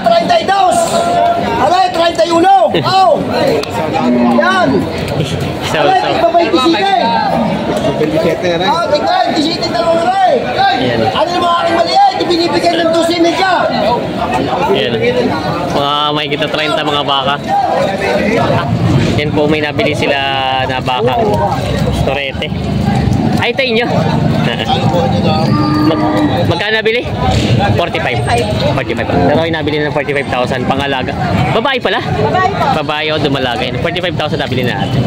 32. Alay, 31. Oh. Yan. Alay, tigpa-27. Oh, tigpa-27 talong rin. Ano yung mga aking maliit? Ibinibigay ng 12 medya. Yan. May kita 30 mga baka. Yan po, may nabili sila na bakang torete. Ay, ito inyo. Magkano nabili? 45. 45. Pero ay nabili ng 45,000 pangalaga. Babae pala? Babae o dumalaga. 45,000 nabili na natin.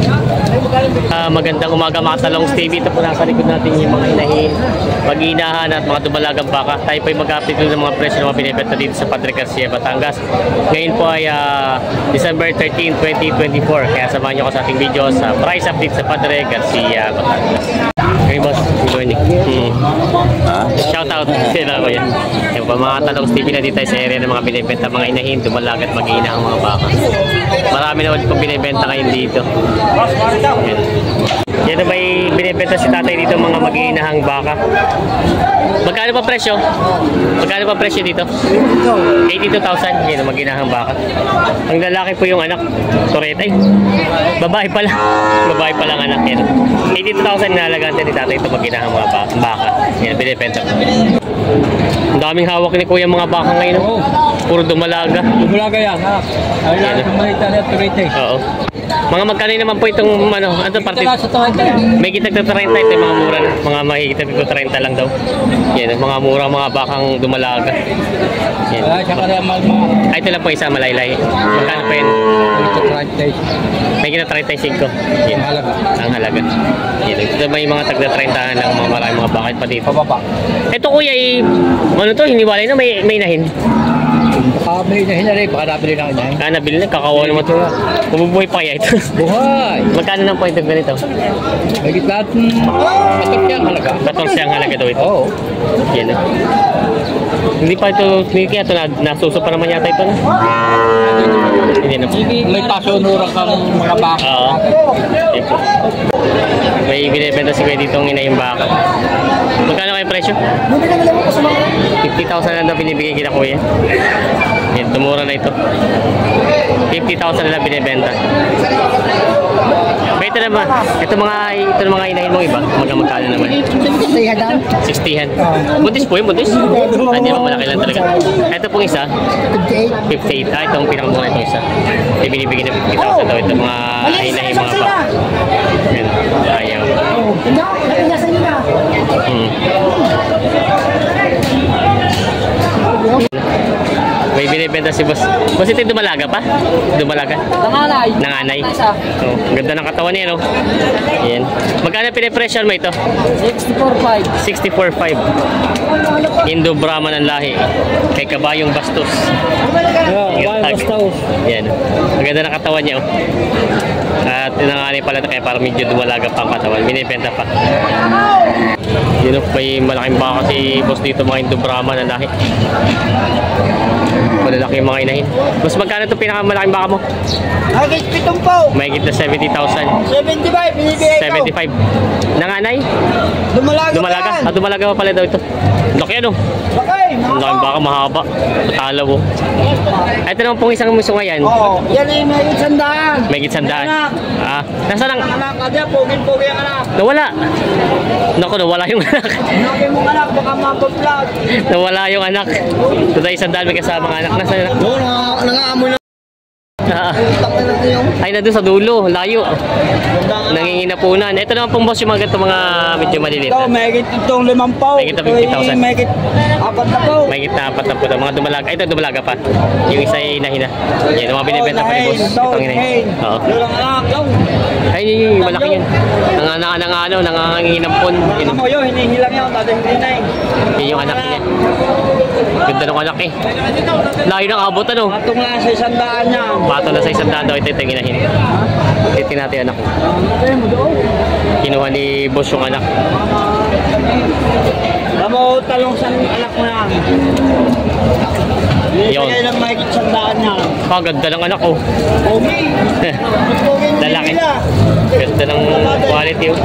Magandang umaga mga talong TV. Ito po nasa likod natin yung mga inahin, mag-iinahan at mga dumalagang baka. Tayo po ay mag-update ng mga presyo na mga binibenta dito sa Padre Garcia, Batangas. Ngayon po ay December 13, 2024. Kaya samahan nyo ko sa ating video sa price update sa Padre Garcia, Batangas. Okay boss, good morning. Shout out sila ko yan. Yung pa mga talong TV na dito sa area ng mga binibenta, mga inahin, dumalagat, mag-iina ang mga baka. Marami naman pong binibenta ngayon dito. Yan na may binibenta si tatay dito mga mag-iinahang baka. Magkano pa presyo? Magkano pa presyo dito? 82,000. Yan ang mag-iinahang baka. Ang lalaki po yung anak, torete. Babae pala. Babae pala ang anak yan. 82,000 na halagaan ni tatay ito mag-iinahang mga baka. Yan, binibenta. Ang daming hawak ni kuya mga baka ngayon. Puro dumalaga. Dumalaga yan, ha? Ayun, tumalita na torete. Oo. Mga magkano naman po itong ano parte? May kita na 30 ito mga mura na. Mga mahigit na 30 lang daw. Yan, mga mura mga bakang dumalaga. Yan. Ay, ito lang po isa malaylay. Magkano po yan? May kita 35. Yan. Ang halaga. Yan. Ito may mga tagda 30 lang mga maraming mga bakit pa dito. Ito kuya ano to, hiniwalay na may inahin. May inahin na rin, baka nabili lang inahin. Nabili na, kakawa naman ito. Bumubuhay pa kaya ito. Buhay! Magkano ng point of ganito? May gitlaat 14 ang halaga. 14 ang halaga daw ito? Oo. Yan na. Hindi pa ito, kaya ito, nasuso pa naman yata ito na. Hindi na. May pasunurang kang mga baka. Oo. May binibenta si kuya dito ang inayang baka. Magkano kayo presyo? 50,000 lang daw binibigay kita kuya. Yan, tumura na ito. 50,000 na lang binibenta. Pero ito naman, ito mga inahin mong iba, magkano naman? 60-han. Buntis po yun, buntis? Hindi naman malaki lang talaga. Ito pong isa, 58. Itong pinakamura itong isa. Binibigay na 50,000 daw ito, mga inahin mga ba. Yan, ayaw. May binibenta si boss. Boss, ito yung dumalaga pa? Dumalaga? Nanganay. Nanganay. Oh, ganda ng katawan niya, no? Yan. Magkano pinipresyon mo ito? 64.5. 64.5. Indo Brahman ang lahi. Kay kabayong bastos. Kabayong bastos. Yan. Maganda ng katawan niya, oh. At nanganay pala kaya parang medyo dumalaga pa ang katawan. Binibenta pa. Yun, may malaking baka si boss dito, mga Indo Brahman ang lahi. Malalaki yung mga inahin. Mas magkano ito pinakamalaking baka mo? Hagit pitong po. May higit na 70,000. 75, binibigay ko. 75. Nanganay? Dumalaga. Dumalaga pa pala daw ito. Laki ano? Bakay, ang laking baka, mahaba. Matalaw oh. Ito naman pong isang muso ngayon. Oo. Yan ay may sandaan. May higit sandaan. Nasaan ang anak? Kaya pugin-pugi ang anak. Nawala. Naku, nawala yung anak. Hanapin mong anak, baka mapaplag. Nawala yung anak. Ito tayo sandaan, may kasamang anak. Nasaan anak? Oo, nangaamoy na. Ay, na doon sa dulo, layo. Nanginginapunan. Ito naman pong boss yung mga ganito, mga medyo maliliit. Ito, may higit itong 5 po. May higit na 50,000. May higit 4 na po. May higit na 4 na po. Mga dumalaga. Ito, dumalaga pa. Yung isa ay inahina. Yan, mga binibenta pa ni boss. Itong inahin. Oo. Ay, yung malaki yun. Nanganginampun. Ano mo yun, hinihilang yun. Dati hindi na eh. Yan yung anak niya. Ganda ng anak eh. Layo ng abot ano. Patong lang sa sandaan niya. Pato na sa 100 daw, ito yung inahin. Titin natin anak. Kinuha ni boss yung anak. Tamo, talong sa anak mo na. Yun. Kaya lang mahigit sandaan niya. Ganda ng anak oh. Okay. Lalaki. Ganda ng quality oh.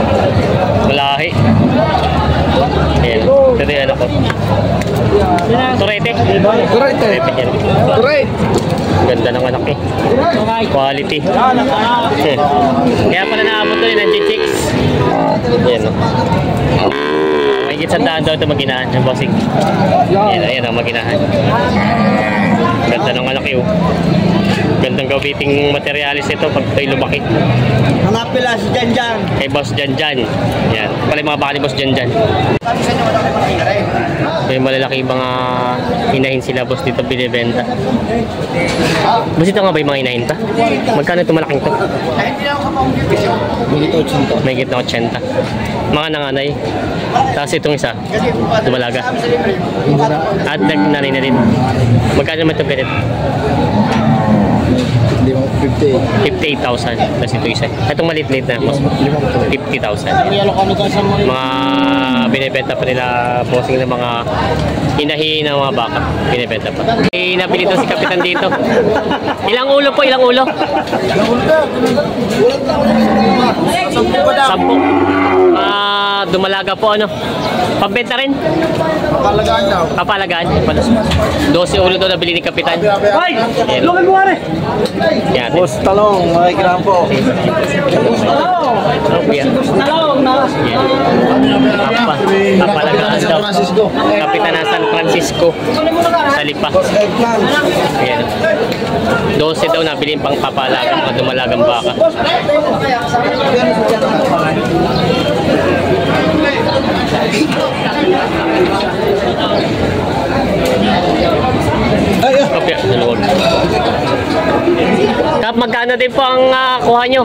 Malahi. Ayan. Ito yung ano ko. Turete. Turete. Yan. Turete. Ganda ng anak eh. Quality. Kaya pala naabot doon ng chicks. Yan o. May gitsandaan daw ito maginahan. Yung bossing. Ayan ang maginahan. Ganda ng anak eh. Gandang gawiting materialis ito pag ito'y lumaki. Hanap pila si Janjan. Kay Boss Janjan. Yan. Pala yung mga baka ni Boss Janjan. May malalaki mga inahin sila boss dito binibenta. Boss, ito nga ba yung mga inahin pa? Magkano ito malaking to? May gitna 80. Mga nanganay. Tapos itong isa, dumalaga. At nagnanay na rin. Magkano naman ito pilit? 58,000. Tapos ito isa. Itong maliit-liit na boss. 50,000. Mga binibenta pa nila bossing ng mga inahin ng mga baka. Binibenta pa. Eh, nabili to si Kapitan dito. Ilang ulo po? Ilang ulo? 10. Dumalaga po ano? Pambenta rin? Papalagaan daw. Papalagaan? 12 ulo daw nabili ni Kapitan. Ay! Ayan. Lukin mo rin! Yan. Boss Talong, makikiram po. Yan. Talong na! Papalagaan daw. Kapitan ng San Francisco. Sa Lipa. Ayan. 12 daw nabili pang papalagang mga dumalagang baka. Kopya, naluwag. Kap, magkano din po ang kuha nyo?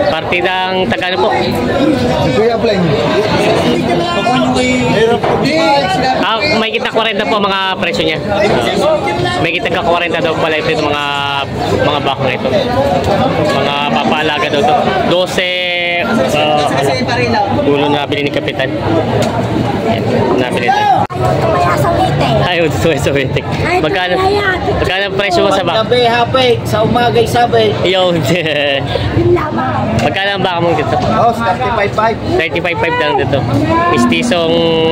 Partidang Tagano po. Kuya Bling. May kita 40 po mga presyo niya. May kita ka 40 daw pala ito mga bakang ito. Mga papalaga daw to. 12 ulo na nabili ni Kapitan. Nabili ito. Ayaw, so waiting. Magkano ang presyo mo sa baka? Gabi, hapay, sa umagay, sabay. Yung magkano ang baka mong dito? Oh, 35.5. 35.5 lang dito.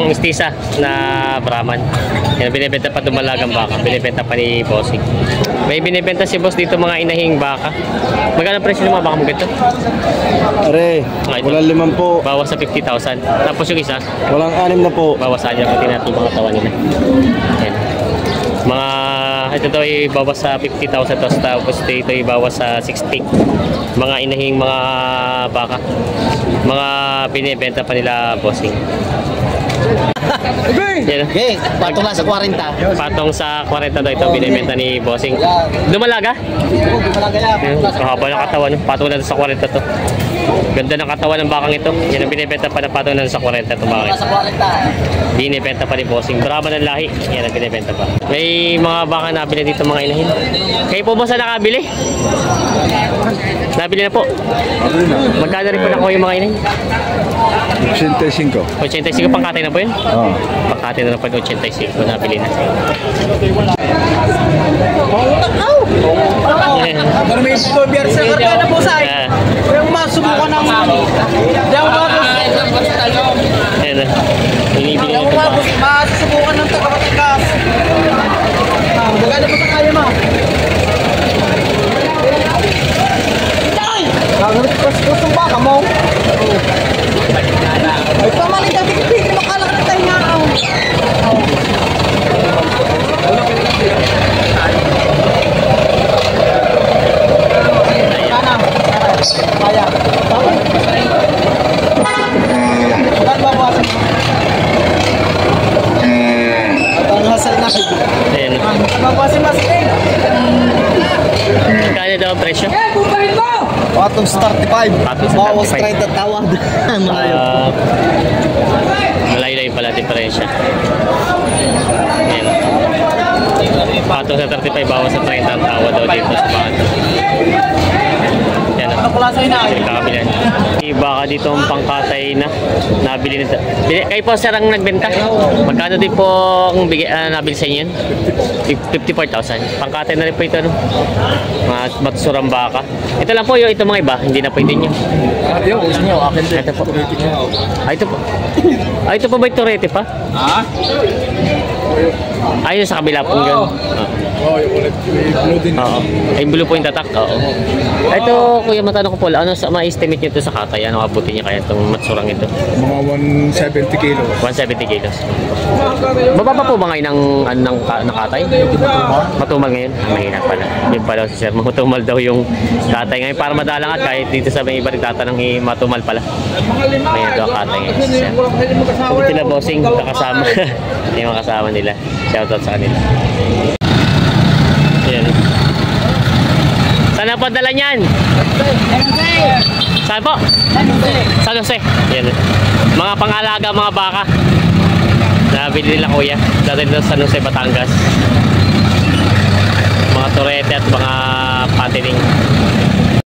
Mistisa na Brahman. Yan, binibenta pa dumalagang baka. Binibenta pa ni Bossing. May binibenta si Boss dito mga inahing baka. Magkano ang presyo ng mga baka mong dito? Are, walang 5 po. Bawas sa 50,000. Tapos yung isa, Walang 6 na po. bawasan niya kung tinatin mga tawa nila. Yan. Mga ito daw ay bawas sa 50,000 tapos ito ay bawas sa 60. Mga inahing mga baka. Mga binibenta pa nila Bossing. Yan. Okay, patong na sa 40. Patong sa 40 daw ito binibenta ni Bossing. Dumalaga? Kahaba ng katawan. Patong na sa 40 to. Ganda ng katawan ng bakang ito. Yan ang binibenta pa na patong na sa 40 itong bakang ito. Binibenta pa ni Bossing. Brahman ng lahi. Yan ang binibenta pa. May mga baka nabili dito mga inahin. Kayo po ba sa nakabili? Nabili na po. Magkano rin po nakuha yung mga inahin? 85. 85 pangkatay na po yun? Oo. Pangkatay na po 85 nabili na. Pero may scobier sa karga na po sa Ah, yung masubukan ng diyan mo ayan na. Binibili na ito ba? masubukan ng tagapatikas. Maganda po sa kaya mo. Gusto ba ka mo? Ay, pamalit na tigil makalakit tayo nga. Kaya. Saan ba buwasan? At ang hasal na siya. Ayan. Mabuwasan mas eh. Magkano daw ang presyo? Patong 35. Patong sa Bawas 35. 30 tawad. Malayo. Malayo-layo pala diferensya. Ayan. Patong sa 35, bawas sa 30 ang tawa daw dito sa bahan. Yan o. Nakulasa yun na. Kakabilan. Baka dito ang pangkatay na nabili nito. Kayo po sir ang nagbenta? Magkano din po ang nabili sa inyo yun? 54,000. Pangkatay na rin po ito. No? Mga matsurang baka. Ito lang po yung ito mga iba. Hindi na pwede nyo. Yung gusto nyo, akin din. Ito po. Ito po. Ito po ba yung Torete pa? Ha? Ayun sa kabila po yun. Oo, yung ulit. Blue din. Oo. Ay, blue po yung tatak. Oo. Ito, kuya, matanong ko po, ano sa ma-estimate nyo ito sa katay? Ano abutin niya kaya itong matsurang ito? Mga 170 kilos. 170 kilos. Bababa po ba ngayon ng katay? Matumal ngayon? Mahina pala. Yung pala si sir, matumal daw yung katay ngayon. Para madalang at kahit dito sa may iba nagtatanong, matumal pala. Mayroon daw ang katay ngayon. Ito sila bossing, kakasama. Yung mga kasama nila. Shoutout sa kanila. Ayan. Saan ang padala niyan? Saan po? San Jose. Ayan. Mga pangalaga, mga baka. Nabili nila kuya. Dati dito sa San Jose, Batangas. Mga Torete at mga patining.